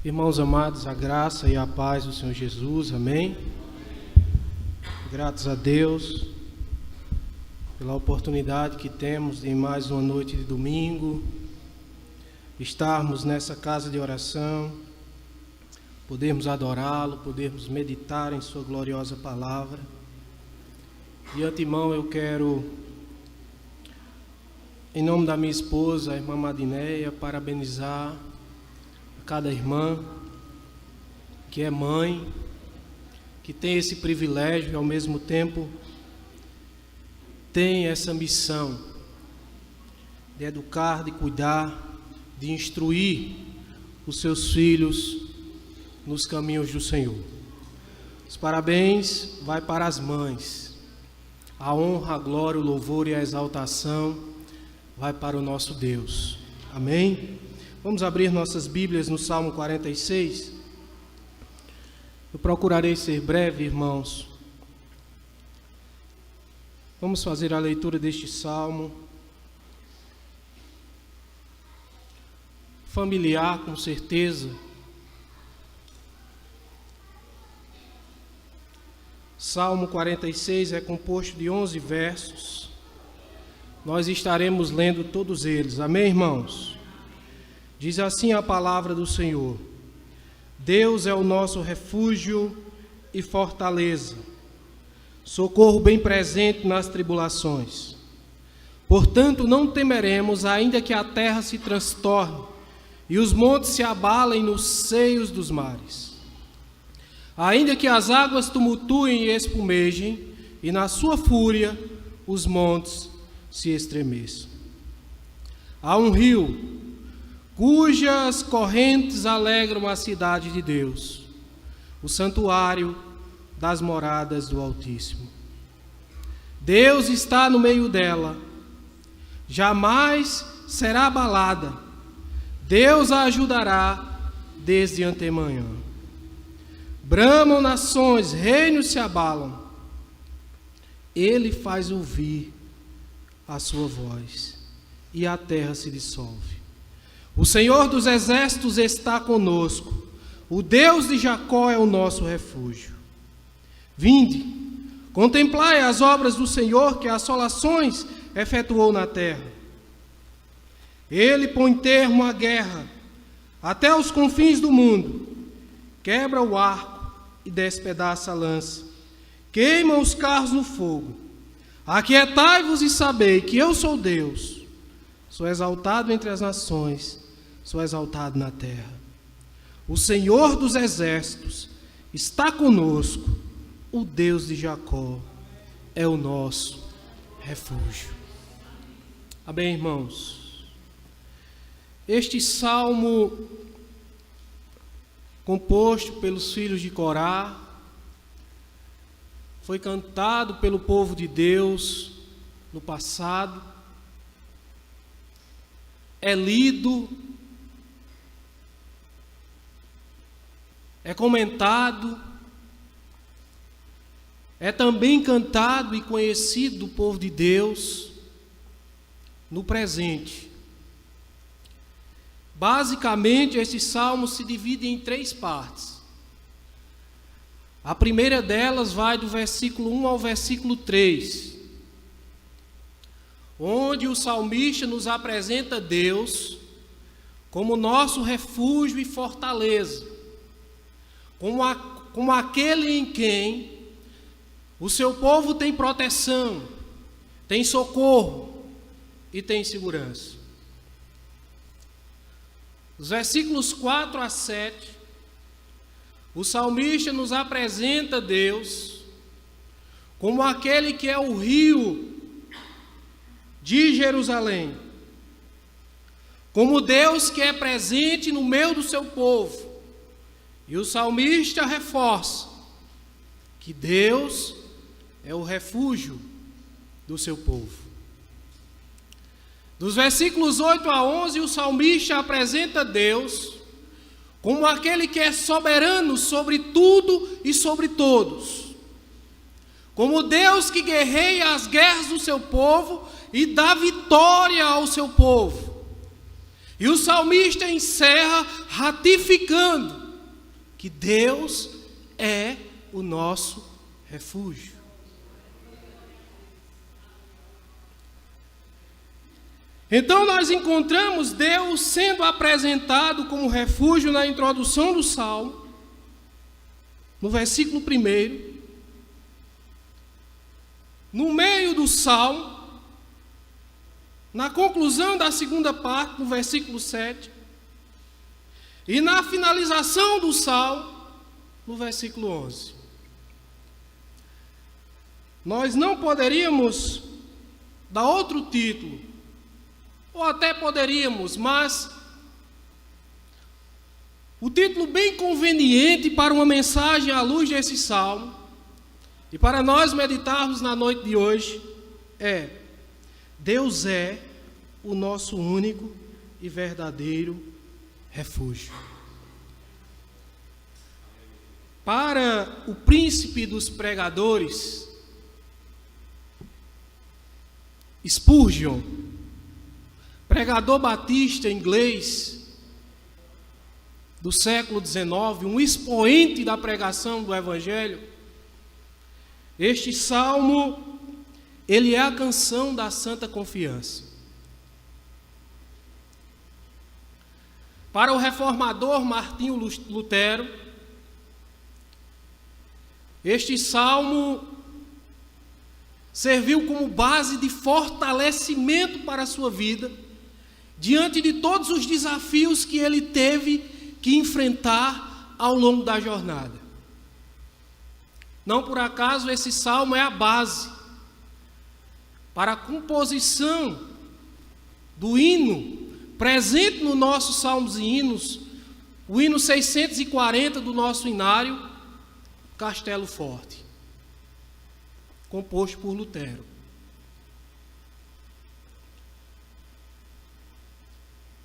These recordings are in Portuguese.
Irmãos amados, a graça e a paz do Senhor Jesus, amém? Gratos a Deus pela oportunidade que temos de mais uma noite de domingo, estarmos nessa casa de oração, podermos adorá-lo, podermos meditar em sua gloriosa palavra. De antemão eu quero, em nome da minha esposa, a irmã Madineia, parabenizar cada irmã que é mãe, que tem esse privilégio e ao mesmo tempo tem essa missão de educar, de cuidar, de instruir os seus filhos nos caminhos do Senhor. Os parabéns vai para as mães. A honra, a glória, o louvor e a exaltação vai para o nosso Deus. Amém? Vamos abrir nossas Bíblias no Salmo 46. Eu procurarei ser breve, irmãos. Vamos fazer a leitura deste Salmo. Familiar, com certeza. Salmo 46 é composto de 11 versos. Nós estaremos lendo todos eles. Amém, irmãos? Diz assim a palavra do Senhor: Deus é o nosso refúgio e fortaleza, socorro bem presente nas tribulações. Portanto, não temeremos, ainda que a terra se transtorne e os montes se abalem nos seios dos mares. Ainda que as águas tumultuem e espumejem, e na sua fúria os montes se estremeçam. Há um rio cujas correntes alegram a cidade de Deus, o santuário das moradas do Altíssimo. Deus está no meio dela, jamais será abalada. Deus a ajudará desde antemanhã. Bramam nações, reinos se abalam. Ele faz ouvir a sua voz, e a terra se dissolve. O Senhor dos exércitos está conosco, o Deus de Jacó é o nosso refúgio. Vinde, contemplai as obras do Senhor, que assolações efetuou na terra. Ele põe termo à guerra, até os confins do mundo, quebra o arco e despedaça a lança, queima os carros no fogo. Aquietai-vos e sabei que eu sou Deus, sou exaltado entre as nações, sou exaltado na terra. O Senhor dos exércitos está conosco, o Deus de Jacó é o nosso refúgio. Amém, irmãos? Este salmo, composto pelos filhos de Corá, foi cantado pelo povo de Deus no passado, é lido, é comentado, é também cantado e conhecido do povo de Deus no presente. Basicamente, esse salmo se divide em 3 partes. A primeira delas vai do versículo 1 ao versículo 3, onde o salmista nos apresenta Deus como nosso refúgio e fortaleza, como aquele em quem o seu povo tem proteção, tem socorro e tem segurança. Os versículos 4 a 7, o salmista nos apresenta Deus como aquele que é o rio de Jerusalém, como Deus que é presente no meio do seu povo. E o salmista reforça que Deus é o refúgio do seu povo. Dos versículos 8 a 11, o salmista apresenta Deus como aquele que é soberano sobre tudo e sobre todos, como Deus que guerreia as guerras do seu povo e dá vitória ao seu povo, E o salmista encerra ratificando que Deus é o nosso refúgio. Então nós encontramos Deus sendo apresentado como refúgio na introdução do Salmo, no versículo 1, no meio do Salmo, na conclusão da segunda parte, no versículo 7, e na finalização do Salmo, no versículo 11. Nós não poderíamos dar outro título, ou até poderíamos, mas o título bem conveniente para uma mensagem à luz desse Salmo, e para nós meditarmos na noite de hoje, é: Deus é o nosso único e verdadeiro refúgio. Para o príncipe dos pregadores, Spurgeon, pregador batista inglês do século XIX, um expoente da pregação do Evangelho, este salmo, ele é a canção da santa confiança. Para o reformador Martinho Lutero, este salmo serviu como base de fortalecimento para a sua vida, diante de todos os desafios que ele teve que enfrentar ao longo da jornada. Não por acaso esse salmo é a base para a composição do hino presente no nosso Salmos e Hinos, o hino 640 do nosso hinário, Castelo Forte, composto por Lutero.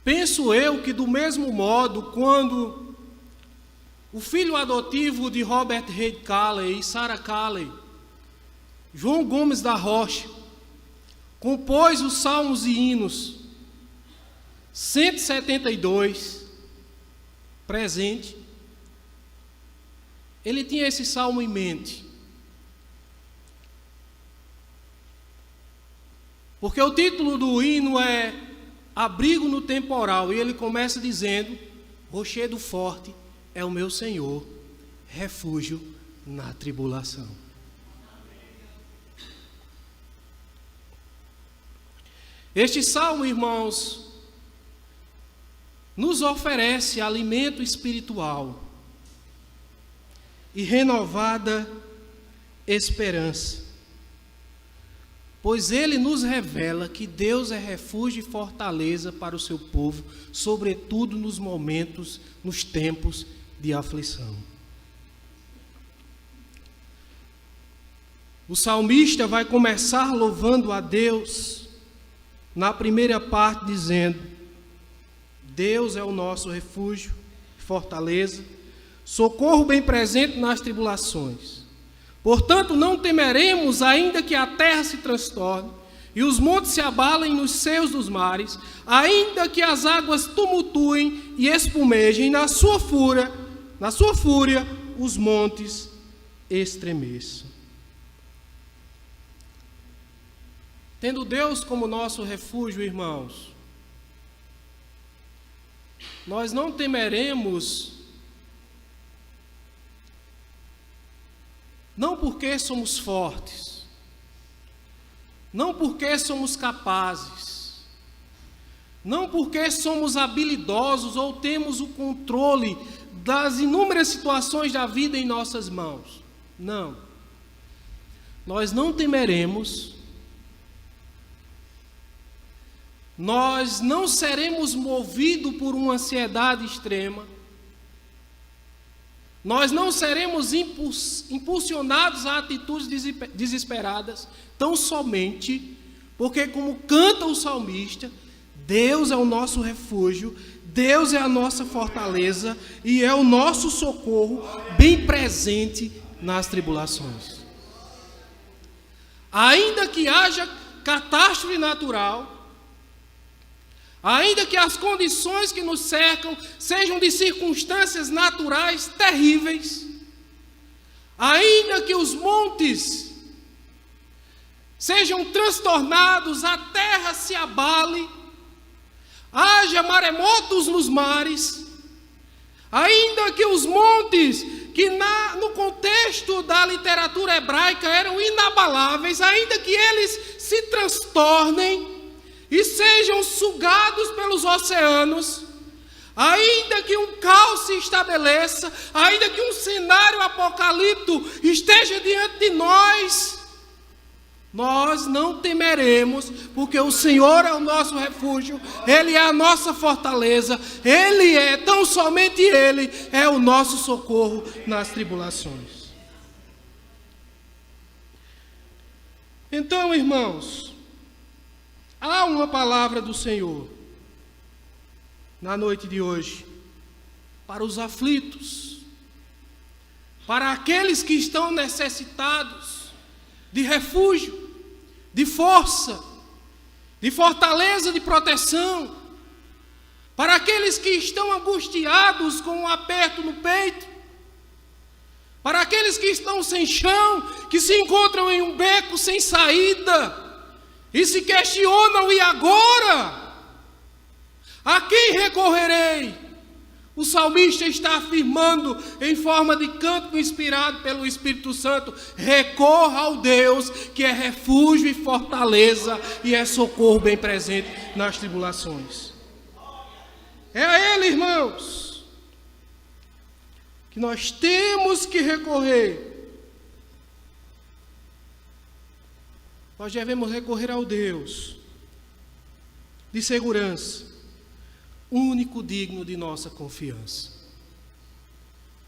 Penso eu que, do mesmo modo, quando o filho adotivo de Robert Reid Calley e Sarah Calley, João Gomes da Rocha, compôs os Salmos e Hinos 172, presente, ele tinha esse salmo em mente. Porque o título do hino é Abrigo no Temporal, e ele começa dizendo: Rochedo forte é o meu Senhor, refúgio na tribulação. Este salmo, irmãos, nos oferece alimento espiritual e renovada esperança, pois ele nos revela que Deus é refúgio e fortaleza para o seu povo, sobretudo nos momentos, nos tempos de aflição. O salmista vai começar louvando a Deus na primeira parte, dizendo: Deus é o nosso refúgio, fortaleza, socorro bem presente nas tribulações. Portanto, não temeremos, ainda que a terra se transtorne e os montes se abalem nos seios dos mares, ainda que as águas tumultuem e espumejem, na sua fúria, os montes estremeçam. Tendo Deus como nosso refúgio, irmãos, nós não temeremos, não porque somos fortes, não porque somos capazes, não porque somos habilidosos ou temos o controle das inúmeras situações da vida em nossas mãos. Não. Nós não temeremos, nós não seremos movidos por uma ansiedade extrema, nós não seremos impulsionados a atitudes desesperadas, tão somente porque, como canta o salmista, Deus é o nosso refúgio, Deus é a nossa fortaleza e é o nosso socorro bem presente nas tribulações. Ainda que haja catástrofe natural, Ainda que as condições que nos cercam sejam de circunstâncias naturais terríveis, ainda que os montes sejam transtornados, a terra se abale, haja maremotos nos mares, ainda que os montes, que no contexto da literatura hebraica eram inabaláveis, ainda que eles se transtornem e sejam sugados pelos oceanos, ainda que um caos se estabeleça, ainda que um cenário apocalíptico esteja diante de nós, nós não temeremos, porque o Senhor é o nosso refúgio, Ele é a nossa fortaleza, Ele é, tão somente Ele, é o nosso socorro nas tribulações. Então, irmãos, há uma palavra do Senhor na noite de hoje para os aflitos, para aqueles que estão necessitados de refúgio, de força, de fortaleza, de proteção, para aqueles que estão angustiados com um aperto no peito, para aqueles que estão sem chão, que se encontram em um beco sem saída e se questionam: e agora? A quem recorrerei? O salmista está afirmando em forma de cântico inspirado pelo Espírito Santo: recorra ao Deus que é refúgio e fortaleza e é socorro bem presente nas tribulações. É a Ele, irmãos, que nós temos que recorrer. Nós devemos recorrer ao Deus de segurança, único digno de nossa confiança.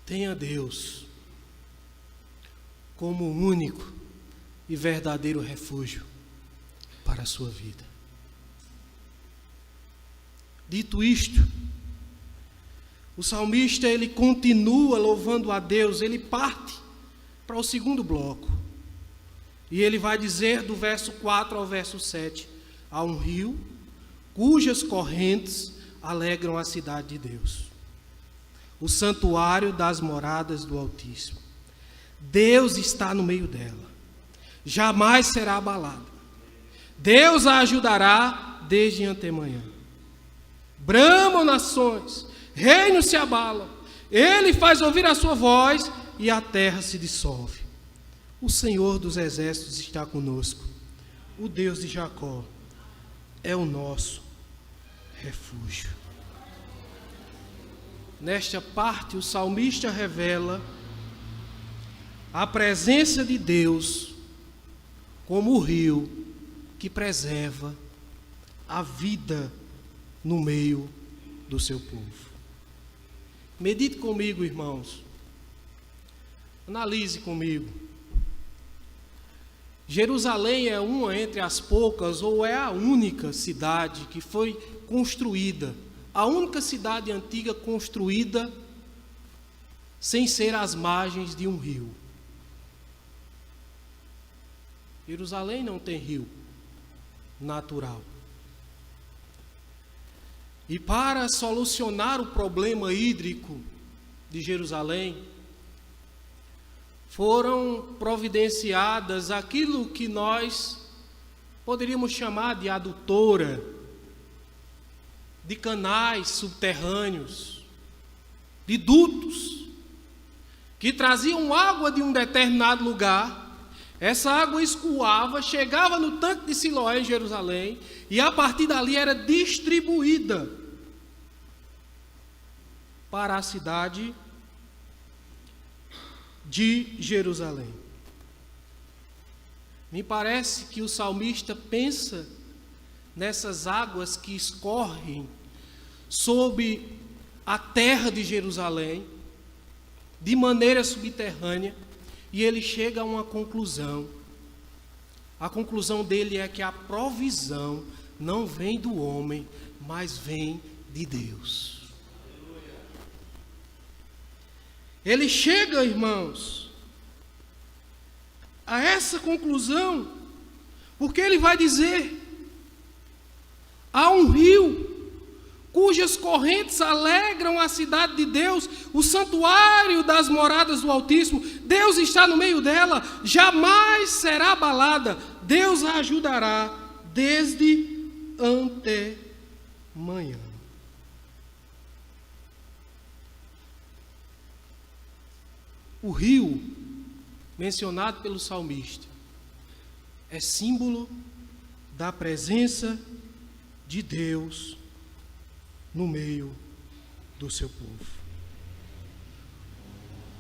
Tenha Deus como único e verdadeiro refúgio para a sua vida. Dito isto, o salmista ele continua louvando a Deus, ele parte para o segundo bloco. E ele vai dizer do verso 4 ao verso 7: há um rio cujas correntes alegram a cidade de Deus, o santuário das moradas do Altíssimo. Deus está no meio dela, jamais será abalada. Deus a ajudará desde antemanhã. Bramam nações, reinos se abalam, Ele faz ouvir a sua voz e a terra se dissolve. O Senhor dos exércitos está conosco, o Deus de Jacó é o nosso refúgio. Nesta parte, o salmista revela a presença de Deus como o rio que preserva a vida no meio do seu povo. Medite comigo, irmãos. Analise comigo. Jerusalém é uma entre as poucas, ou é a única cidade que foi construída, a única cidade antiga construída sem ser às margens de um rio. Jerusalém não tem rio natural. E para solucionar o problema hídrico de Jerusalém, foram providenciadas aquilo que nós poderíamos chamar de adutora, de canais subterrâneos, de dutos, que traziam água de um determinado lugar. Essa água escoava, chegava no tanque de Siloé em Jerusalém, e a partir dali era distribuída para a cidade de Jerusalém. Me parece que o salmista pensa nessas águas que escorrem sob a terra de Jerusalém, de maneira subterrânea, e ele chega a uma conclusão. A conclusão dele é que a provisão não vem do homem, mas vem de Deus. Ele chega, irmãos, a essa conclusão, porque ele vai dizer: há um rio cujas correntes alegram a cidade de Deus, o santuário das moradas do Altíssimo. Deus está no meio dela, jamais será abalada. Deus a ajudará desde antemanhã. O rio, mencionado pelo salmista, é símbolo da presença de Deus no meio do seu povo.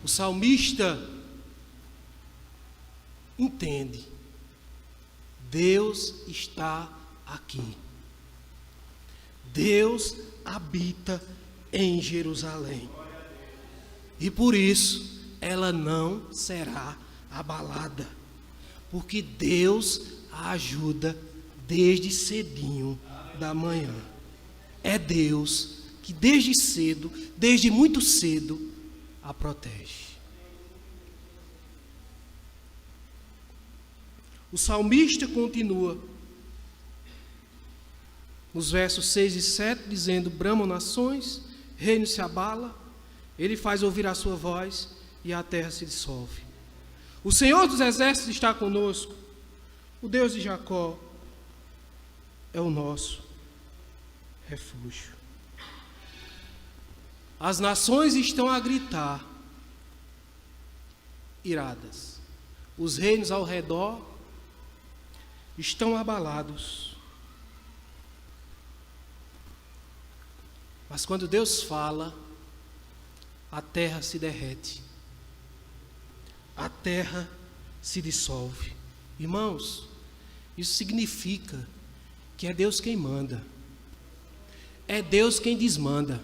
O salmista entende: Deus está aqui. Deus habita em Jerusalém. E por isso ela não será abalada, porque Deus a ajuda desde cedinho da manhã. É Deus que desde cedo, desde muito cedo, a protege. O salmista continua nos versos 6 e 7, dizendo: bramam nações, reino se abala, ele faz ouvir a sua voz e a terra se dissolve. O Senhor dos exércitos está conosco, o Deus de Jacó é o nosso refúgio. As nações estão a gritar, iradas. Os reinos ao redor estão abalados. Mas quando Deus fala, a terra se derrete. A terra se dissolve. Irmãos, isso significa que é Deus quem manda. É Deus quem desmanda.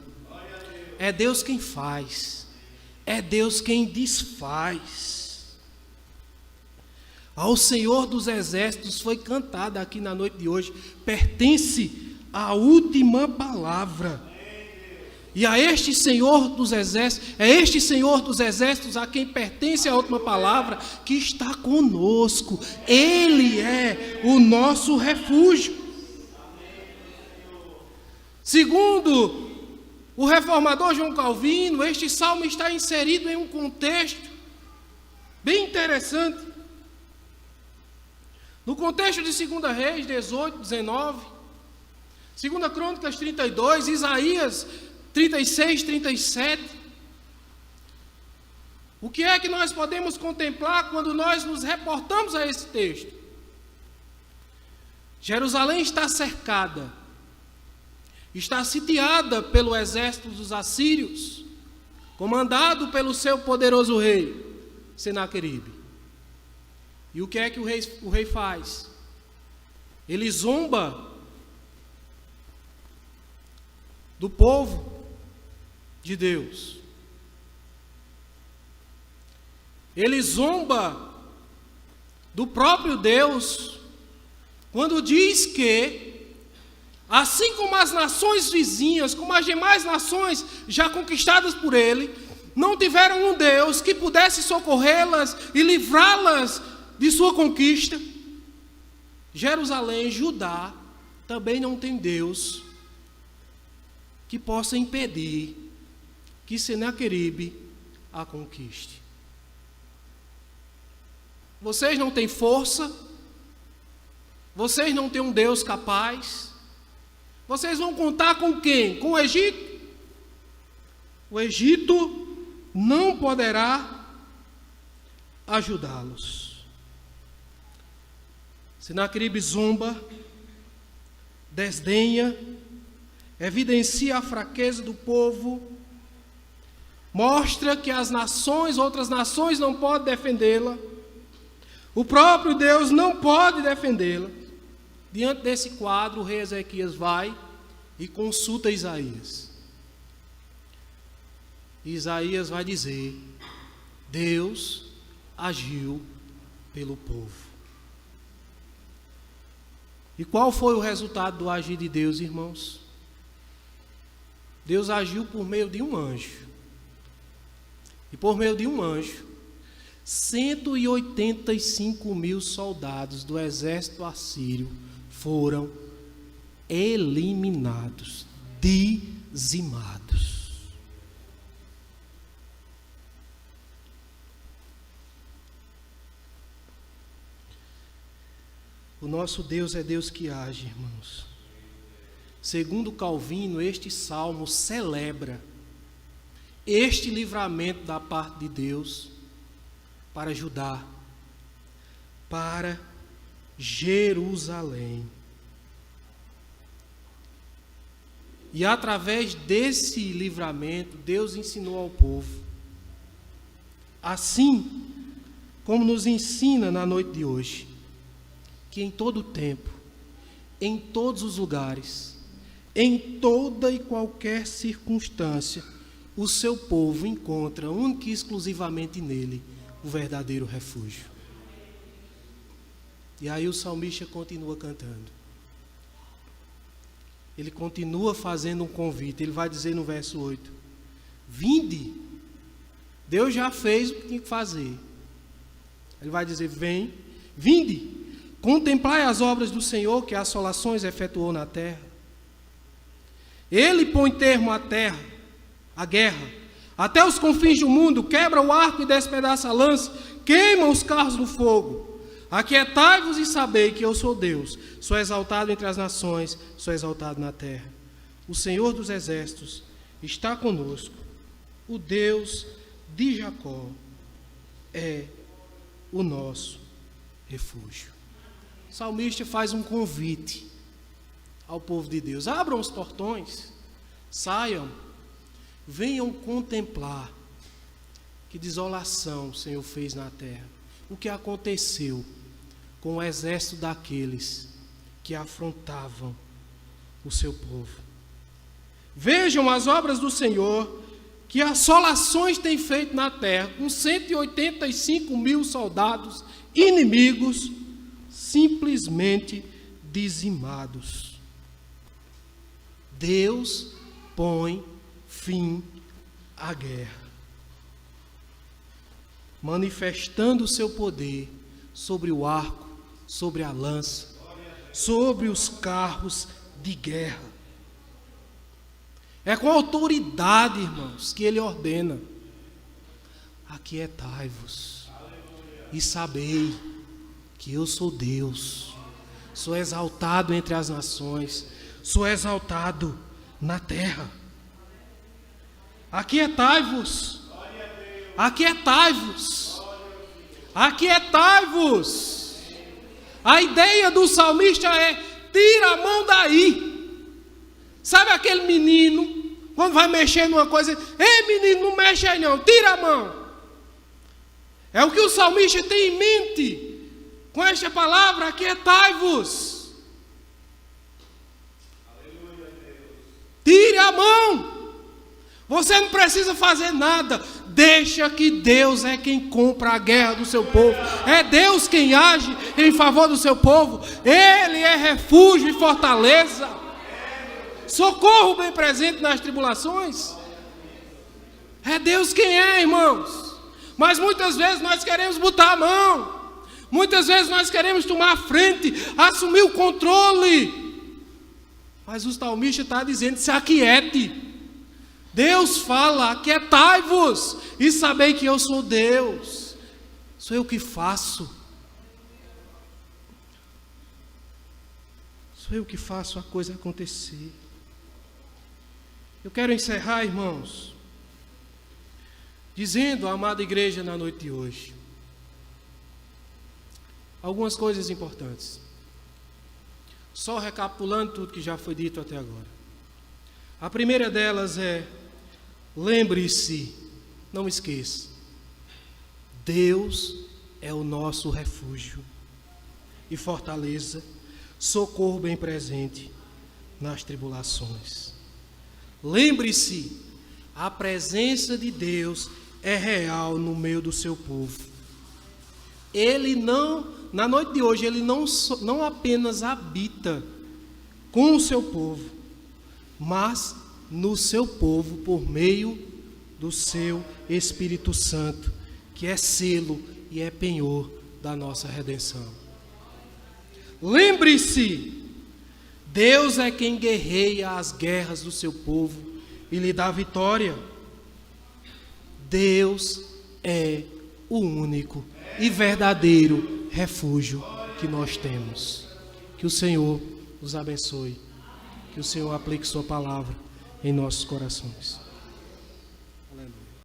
É Deus quem faz. É Deus quem desfaz. Ao Senhor dos exércitos foi cantada aqui na noite de hoje: pertence a última palavra. E a este Senhor dos exércitos, é este Senhor dos exércitos a quem pertence a última palavra, que está conosco. Ele é o nosso refúgio. Segundo o reformador João Calvino, este salmo está inserido em um contexto bem interessante. No contexto de 2 Reis 18, 19, 2 Crônicas 32, Isaías 36, 37. O que é que nós podemos contemplar quando nós nos reportamos a esse texto? Jerusalém está cercada, está sitiada pelo exército dos assírios, comandado pelo seu poderoso rei, Senaqueribe. E o que é que o rei faz? Ele zomba do povo de Deus. Ele zomba do próprio Deus quando diz que, assim como as nações vizinhas, como as demais nações já conquistadas por ele, não tiveram um Deus que pudesse socorrê-las e livrá-las de sua conquista, Jerusalém, Judá, também não tem Deus que possa impedir que Senaqueribe a conquiste. Vocês não têm força, vocês não têm um Deus capaz, vocês vão contar com quem? Com o Egito? O Egito não poderá ajudá-los. Senaqueribe zomba, desdenha, evidencia a fraqueza do povo, mostra que as nações, outras nações não podem defendê-la, o próprio Deus não pode defendê-la. Diante desse quadro, o rei Ezequias vai e consulta Isaías. E Isaías vai dizer: Deus agiu pelo povo. E qual foi o resultado do agir de Deus, irmãos? Deus agiu por meio de um anjo. E por meio de um anjo, 185.000 soldados do exército assírio foram eliminados, dizimados. O nosso Deus é Deus que age, irmãos. Segundo Calvino, este salmo celebra este livramento da parte de Deus para Judá, para Jerusalém. E através desse livramento, Deus ensinou ao povo, assim como nos ensina na noite de hoje, que em todo o tempo, em todos os lugares, em toda e qualquer circunstância, o seu povo encontra única e exclusivamente nele o verdadeiro refúgio. E aí o salmista continua cantando. Ele continua fazendo um convite. Ele vai dizer no verso 8: vinde. Deus já fez o que tinha que fazer. Ele vai dizer: vem, vinde. Contemplai as obras do Senhor, que assolações efetuou na terra. Ele põe termo à terra, à guerra, até os confins do mundo, quebra o arco e despedaça a lança, queima os carros no fogo. Aquietai-vos e sabei que eu sou Deus, sou exaltado entre as nações, sou exaltado na terra. O Senhor dos exércitos está conosco, o Deus de Jacó é o nosso refúgio. O salmista faz um convite ao povo de Deus: abram os portões, saiam, venham contemplar que desolação o Senhor fez na terra, o que aconteceu com o exército daqueles que afrontavam o seu povo. Vejam as obras do Senhor, que assolações tem feito na terra, com 185 mil soldados inimigos simplesmente dizimados. Deus põe fim à guerra, manifestando o seu poder sobre o arco, sobre a lança, sobre os carros de guerra. É com autoridade, irmãos, que ele ordena: aquietai-vos e sabei que eu sou Deus, sou exaltado entre as nações, sou exaltado na terra. Aquietai-vos, aquietai-vos, aquietai-vos. A ideia do salmista é: tira a mão daí. Sabe aquele menino, quando vai mexer numa coisa: ei menino, não mexe aí não, tira a mão. É o que o salmista tem em mente com esta palavra: aquietai-vos. Tire a mão. Você não precisa fazer nada. Deixa que Deus é quem compra a guerra do seu povo. É Deus quem age em favor do seu povo. Ele é refúgio e fortaleza, socorro bem presente nas tribulações. É Deus quem é, irmãos. Mas muitas vezes nós queremos botar a mão. Muitas vezes nós queremos tomar a frente, assumir o controle. Mas o salmista está dizendo: se aquiete. Deus fala: aquietai-vos e sabei que eu sou Deus. Sou eu que faço. Sou eu que faço a coisa acontecer. Eu quero encerrar, irmãos, dizendo à amada igreja na noite de hoje algumas coisas importantes. Só recapitulando tudo que já foi dito até agora. A primeira delas é: lembre-se, não esqueça, Deus é o nosso refúgio e fortaleza, socorro bem presente nas tribulações. Lembre-se, a presença de Deus é real no meio do seu povo. Ele não, na noite de hoje, ele não apenas habita com o seu povo, mas no seu povo por meio do seu Espírito Santo, que é selo e é penhor da nossa redenção. Lembre-se Deus é quem guerreia as guerras do seu povo e lhe dá vitória. Deus é o único e verdadeiro refúgio que nós temos. Que o Senhor nos abençoe. Que o Senhor aplique sua palavra em nossos corações.